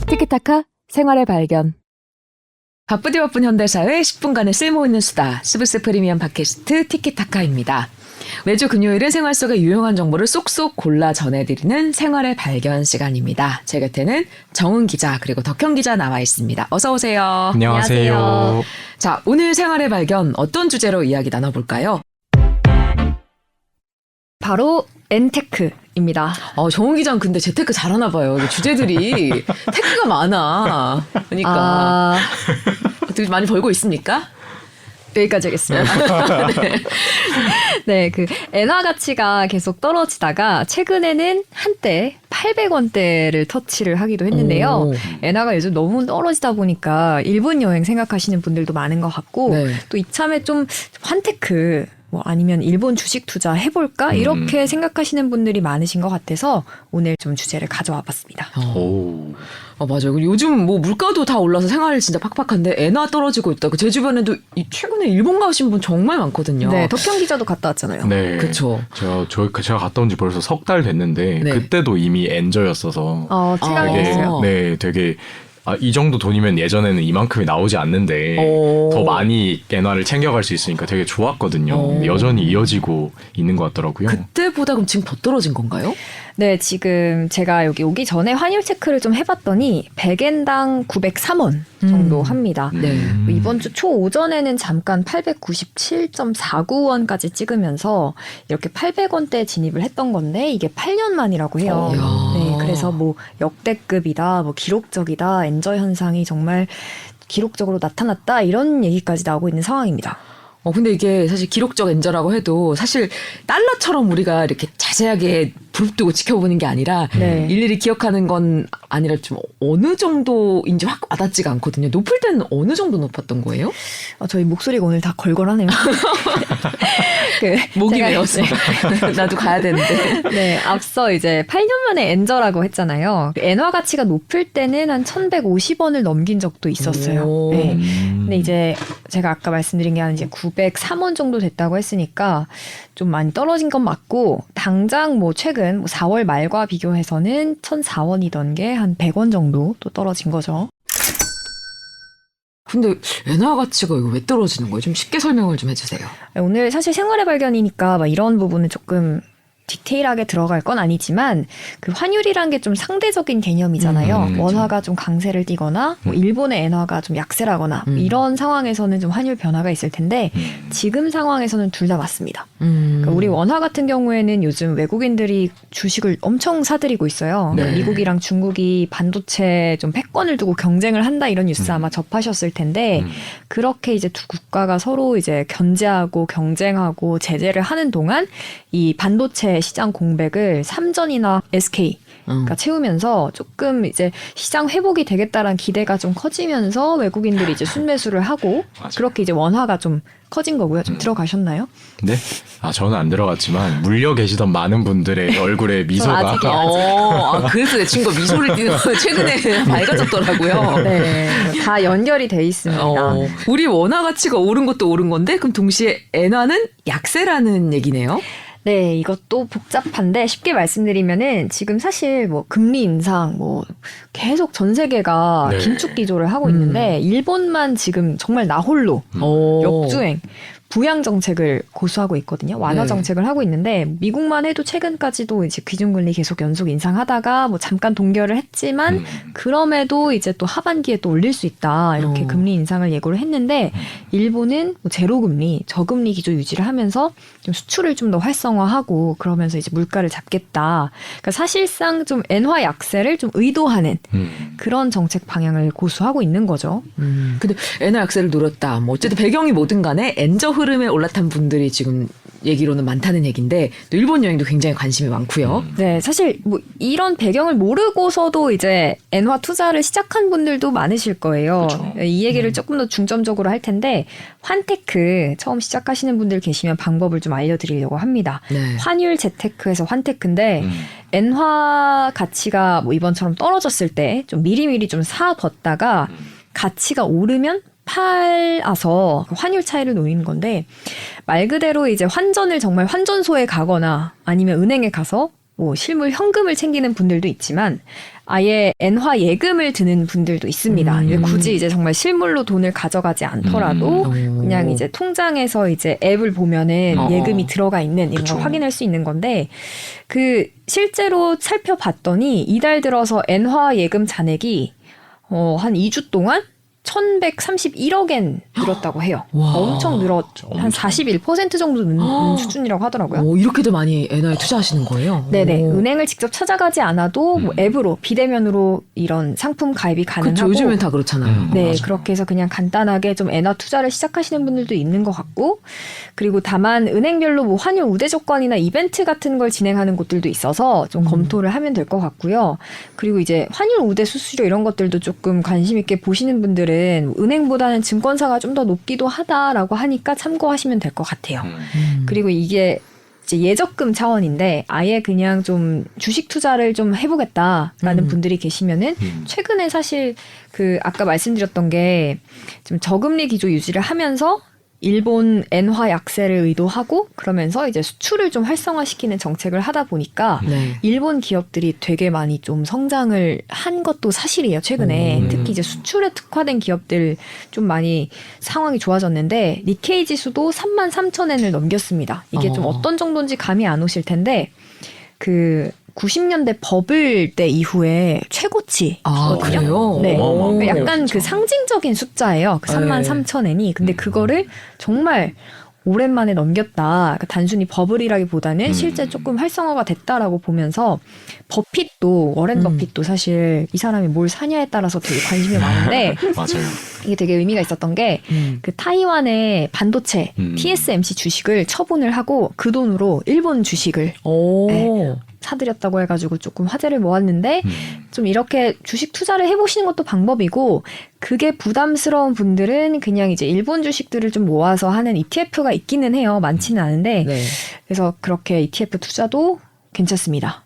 티키타카 생활의 발견. 바쁘디 바쁜 현대사회 10분간의 쓸모있는 수다. 스브스 프리미엄 팟캐스트 티키타카입니다. 매주 금요일은 생활 속의 유용한 정보를 쏙쏙 골라 전해드리는 생활의 발견 시간입니다. 제 곁에는 정은 기자 그리고 덕형 기자 나와 있습니다. 어서 오세요. 안녕하세요. 자, 오늘 생활의 발견 어떤 주제로 이야기 나눠볼까요? 바로 엔테크입니다. 정은 기자는 근데 재테크 잘하나 봐요. 주제들이 테크가 많아. 그러니까 어떻게 많이 벌고 있습니까? 여기까지 하겠습니다. 네, 그 엔화 가치가 계속 떨어지다가 최근에는 한때 800원대를 터치를 하기도 했는데요. 엔화가 요즘 너무 떨어지다 보니까 일본 여행 생각하시는 분들도 많은 것 같고 네. 또 이참에 좀 환테크 아니면 일본 주식 투자 해볼까? 이렇게 생각하시는 분들이 많으신 것 같아서 오늘 좀 주제를 가져와 봤습니다. 맞아요. 그리고 요즘 물가도 다 올라서 생활이 진짜 팍팍한데 엔화 떨어지고 있다. 제 주변에도 최근에 일본 가신 분 정말 많거든요. 네, 덕형 기자도 갔다 왔잖아요. 네. 그렇죠. 제가 갔다 온 지 벌써 석 달 됐는데 네. 그때도 이미 엔저였어서 체감했어요. 되게 이 정도 돈이면 예전에는 이만큼이 나오지 않는데 더 많이 엔화를 챙겨갈 수 있으니까 되게 좋았거든요. 근데 여전히 이어지고 있는 것 같더라고요. 그때보다 그럼 지금 더 떨어진 건가요? 네, 지금 제가 여기 오기 전에 환율 체크를 좀 해봤더니 100엔당 903원 정도 합니다. 네. 이번 주 초오전에는 잠깐 897.49원까지 찍으면서 이렇게 800원대 진입을 했던 건데 이게 8년 만이라고 해요. 네, 그래서 역대급이다, 기록적이다, 엔저 현상이 정말 기록적으로 나타났다 이런 얘기까지 나오고 있는 상황입니다. 근데 이게 사실 기록적 엔저라고 해도 사실 달러처럼 우리가 이렇게 자세하게 부릅뜨고 지켜보는 게 아니라 일일이 기억하는 건 아니라 좀 어느 정도인지 확 와닿지가 않거든요. 높을 때는 어느 정도 높았던 거예요? 저희 목소리가 오늘 다 걸걸하네요. 목이 메어서 나도 가야 되는데. 네, 앞서 이제 8년 만에 엔저라고 했잖아요. 엔화 가치가 높을 때는 한 1,150원을 넘긴 적도 있었어요. 네. 근데 이제 제가 아까 말씀드린 게 한 이제 903원 정도 됐다고 했으니까 좀 많이 떨어진 건 맞고 당장 최근 4월 말과 비교해서는 1,004원이던 게 한 100원 정도 또 떨어진 거죠. 근데 엔화 가치가 이거 왜 떨어지는 거예요? 좀 쉽게 설명을 좀 해주세요. 오늘 사실 생활의 발견이니까 이런 부분은 조금 디테일하게 들어갈 건 아니지만 그 환율이란 게 좀 상대적인 개념이잖아요. 원화가 좀 강세를 띠거나 일본의 엔화가 좀 약세라거나 이런 상황에서는 좀 환율 변화가 있을 텐데 지금 상황에서는 둘 다 맞습니다. 그러니까 우리 원화 같은 경우에는 요즘 외국인들이 주식을 엄청 사들이고 있어요. 네. 미국이랑 중국이 반도체 좀 패권을 두고 경쟁을 한다 이런 뉴스 아마 접하셨을 텐데 그렇게 이제 두 국가가 서로 이제 견제하고 경쟁하고 제재를 하는 동안 이 반도체 시장 공백을 삼전이나 SK가 채우면서 조금 이제 시장 회복이 되겠다라는 기대가 좀 커지면서 외국인들이 이제 순매수를 하고 맞아요. 그렇게 이제 원화가 좀 커진 거고요. 좀 들어가셨나요? 네? 저는 안 들어갔지만 물려 계시던 많은 분들의 얼굴에 미소가 그래서 내 친구가 미소를 띄는 최근에 밝아졌더라고요. 네, 다 연결이 돼 있습니다. 우리 원화 가치가 오른 것도 오른 건데 그럼 동시에 엔화는 약세라는 얘기네요. 네, 이것도 복잡한데 쉽게 말씀드리면은 지금 사실 금리 인상 계속 전 세계가 긴축 기조를 하고 있는데 일본만 지금 정말 나홀로 역주행 부양 정책을 고수하고 있거든요. 완화 정책을 하고 있는데 미국만 해도 최근까지도 이제 기준금리 계속 연속 인상하다가 잠깐 동결을 했지만 그럼에도 이제 또 하반기에 또 올릴 수 있다 이렇게 금리 인상을 예고를 했는데 일본은 제로금리, 저금리 기조 유지를 하면서 좀 수출을 좀 더 활성화하고 그러면서 이제 물가를 잡겠다. 그러니까 사실상 좀 엔화 약세를 좀 의도하는 그런 정책 방향을 고수하고 있는 거죠. 근데 엔화 약세를 노렸다. 어쨌든 배경이 뭐든 간에 엔저 흐름에 올라탄 분들이 지금 얘기로는 많다는 얘기인데 또 일본 여행도 굉장히 관심이 많고요. 네, 사실 이런 배경을 모르고서도 이제 엔화 투자를 시작한 분들도 많으실 거예요. 그렇죠. 이 얘기를 조금 더 중점적으로 할 텐데 환테크 처음 시작하시는 분들 계시면 방법을 좀 알려드리려고 합니다. 네. 환율 재테크에서 환테크인데 엔화 가치가 이번처럼 떨어졌을 때 좀 미리미리 좀 사뒀다가 가치가 오르면 팔아서 환율 차이를 노리는 건데 말 그대로 이제 환전을 정말 환전소에 가거나 아니면 은행에 가서 뭐 실물 현금을 챙기는 분들도 있지만 아예 엔화 예금을 드는 분들도 있습니다. 이제 굳이 이제 정말 실물로 돈을 가져가지 않더라도 그냥 이제 통장에서 이제 앱을 보면은 예금이 들어가 있는 이런 걸 확인할 수 있는 건데 그 실제로 살펴봤더니 이달 들어서 엔화 예금 잔액이 한 2주 동안 1,131억엔 늘었다고 해요. 와. 엄청 늘었죠. 한 41% 정도 는 수준이라고 하더라고요. 이렇게도 많이 엔화에 투자하시는 거예요? 네네. 오. 은행을 직접 찾아가지 않아도 뭐 앱으로 비대면으로 이런 상품 가입이 가능하고. 그쵸, 요즘엔 다 그렇잖아요. 네, 맞아요. 그렇게 해서 그냥 간단하게 좀 엔화 투자를 시작하시는 분들도 있는 것 같고, 그리고 다만 은행별로 뭐 환율 우대 조건이나 이벤트 같은 걸 진행하는 곳들도 있어서 좀 검토를 하면 될 것 같고요. 그리고 이제 환율 우대 수수료 이런 것들도 조금 관심 있게 보시는 분들은 은행보다는 증권사가 좀 더 높기도 하다라고 하니까 참고하시면 될 것 같아요. 그리고 이게 이제 예적금 차원인데 아예 그냥 좀 주식 투자를 좀 해보겠다라는 분들이 계시면은 최근에 사실 그 아까 말씀드렸던 게 좀 저금리 기조 유지를 하면서 일본 엔화 약세를 의도하고 그러면서 이제 수출을 좀 활성화시키는 정책을 하다 보니까 네. 일본 기업들이 되게 많이 좀 성장을 한 것도 사실이에요. 최근에 특히 이제 수출에 특화된 기업들 좀 많이 상황이 좋아졌는데 니케이 지수도 33,000엔을 넘겼습니다. 이게 좀 어떤 정도인지 감이 안 오실 텐데 그 90년대 버블 때 이후에 최고치. 그래요? 네. 어마어마하네요, 약간 진짜. 그 상징적인 숫자예요. 그 33,000엔이. 근데 그거를 정말 오랜만에 넘겼다. 그러니까 단순히 버블이라기보다는 실제 조금 활성화가 됐다라고 보면서 버핏도 워렌 버핏도 사실 이 사람이 뭘 사냐에 따라서 되게 관심이 많은데 맞아요. 이게 되게 의미가 있었던 게 그 타이완의 반도체 TSMC 주식을 처분을 하고 그 돈으로 일본 주식을 네, 사들였다고 해가지고 조금 화제를 모았는데 좀 이렇게 주식 투자를 해보시는 것도 방법이고 그게 부담스러운 분들은 그냥 이제 일본 주식들을 좀 모아서 하는 ETF가 있기는 해요. 많지는 않은데 네. 그래서 그렇게 ETF 투자도 괜찮습니다.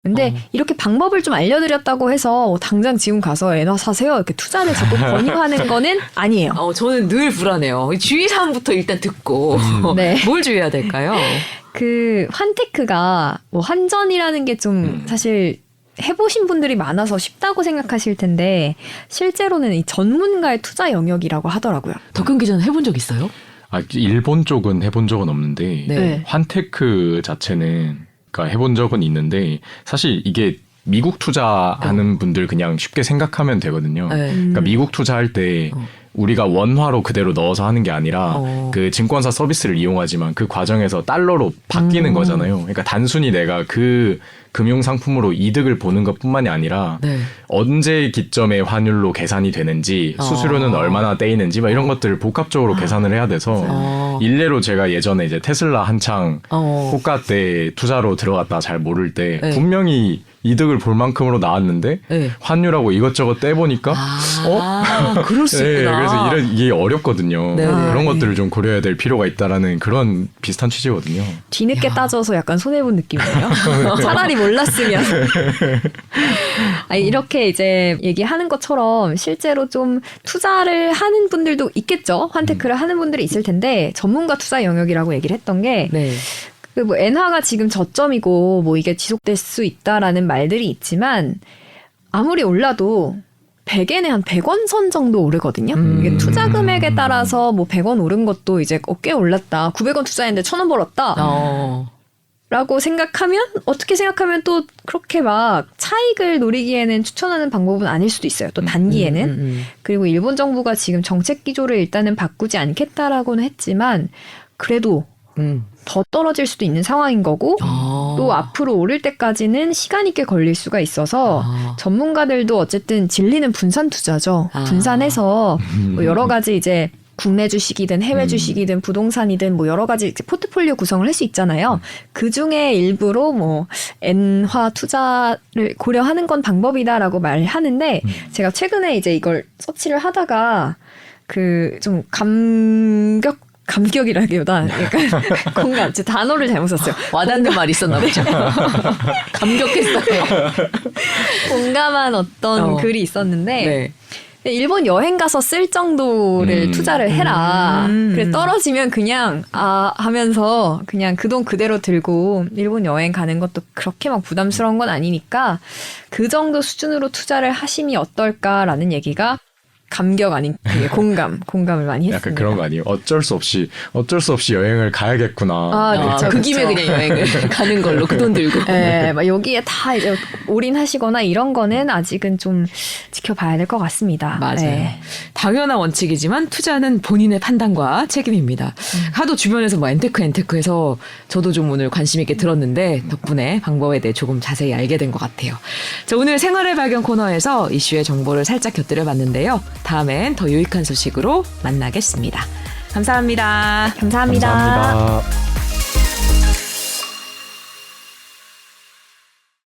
근데 이렇게 방법을 좀 알려드렸다고 해서 당장 지금 가서 엔화 사세요 이렇게 투자를 자꾸 권유하는 거는 아니에요. 저는 늘 불안해요. 주의사항부터 일단 듣고 네. 뭘 주의해야 될까요? 그 환테크가 뭐 환전이라는 게 좀 사실 해보신 분들이 많아서 쉽다고 생각하실 텐데 실제로는 이 전문가의 투자 영역이라고 하더라고요. 덕근 기자는 해본 적 있어요? 일본 쪽은 해본 적은 없는데 네. 환테크 자체는 그러니까 해본 적은 있는데 사실 이게 미국 투자하는 분들 그냥 쉽게 생각하면 되거든요. 네. 그러니까 미국 투자할 때 우리가 원화로 그대로 넣어서 하는 게 아니라 그 증권사 서비스를 이용하지만 그 과정에서 달러로 바뀌는 거잖아요. 그러니까 단순히 내가 그 금융 상품으로 이득을 보는 것뿐만이 아니라 네. 언제 기점의 환율로 계산이 되는지 수수료는 얼마나 떼이는지 막 이런 것들을 복합적으로 계산을 해야 돼서 일례로 제가 예전에 이제 테슬라 한창 호가 때 투자로 들어갔다 잘 모를 때 네. 분명히 이득을 볼 만큼으로 나왔는데 네. 환율하고 이것저것 떼보니까 그럴 수 네, 있구나. 그래서 이게 어렵거든요. 네, 네. 그런 것들을 좀 고려해야 될 필요가 있다라는 그런 비슷한 취지거든요. 뒤늦게 따져서 약간 손해본 느낌이에요. 차라리 몰랐으면. 아니, 이렇게 이제 얘기하는 것처럼 실제로 좀 투자를 하는 분들도 있겠죠. 환테크를 하는 분들이 있을 텐데 전문가 투자 영역이라고 얘기를 했던 게 네. 그 뭐 엔화가 지금 저점이고 뭐 이게 지속될 수 있다라는 말들이 있지만 아무리 올라도 100엔에 한 100원 선 정도 오르거든요. 이게 투자 금액에 따라서 뭐 100원 오른 것도 이제 꽤 올랐다. 900원 투자했는데 1000원 벌었다. 라고 생각하면 어떻게 생각하면 또 그렇게 막 차익을 노리기에는 추천하는 방법은 아닐 수도 있어요. 또 단기에는. 그리고 일본 정부가 지금 정책 기조를 일단은 바꾸지 않겠다라고는 했지만 그래도 더 떨어질 수도 있는 상황인 거고 또 앞으로 오를 때까지는 시간이 꽤 걸릴 수가 있어서 전문가들도 어쨌든 진리는 분산 투자죠. 분산해서 뭐 여러 가지 이제 국내 주식이든 해외 주식이든 부동산이든 뭐 여러 가지 포트폴리오 구성을 할 수 있잖아요. 그 중에 일부로 뭐 엔화 투자를 고려하는 건 방법이다라고 말하는데 제가 최근에 이제 이걸 서치를 하다가 그 좀 감격이라기보다 약간 공감, 제 단어를 잘못 썼어요. 와닿는 말이 있었나 보죠. 감격했어요. 공감한 어떤 글이 있었는데 네. 일본 여행 가서 쓸 정도를 투자를 해라. 그래 떨어지면 그냥 하면서 그냥 그 돈 그대로 들고 일본 여행 가는 것도 그렇게 막 부담스러운 건 아니니까 그 정도 수준으로 투자를 하심이 어떨까라는 얘기가 감격 아닌 되게 공감을 많이 했습니다. 약간 그런 거 아니에요? 어쩔 수 없이 여행을 가야겠구나. 그쵸, 그 김에 그쵸. 그냥 여행을 가는 걸로 그 돈 들고. 네, 막 여기에 다 이제 올인하시거나 이런 거는 아직은 좀 지켜봐야 될 것 같습니다. 맞아요. 네. 당연한 원칙이지만 투자는 본인의 판단과 책임입니다. 하도 주변에서 뭐 엔테크해서 저도 좀 오늘 관심 있게 들었는데 덕분에 방법에 대해 조금 자세히 알게 된 것 같아요. 자, 오늘 생활의 발견 코너에서 이슈의 정보를 살짝 곁들여 봤는데요. 다음엔 더 유익한 소식으로 만나겠습니다. 감사합니다. 감사합니다. 감사합니다.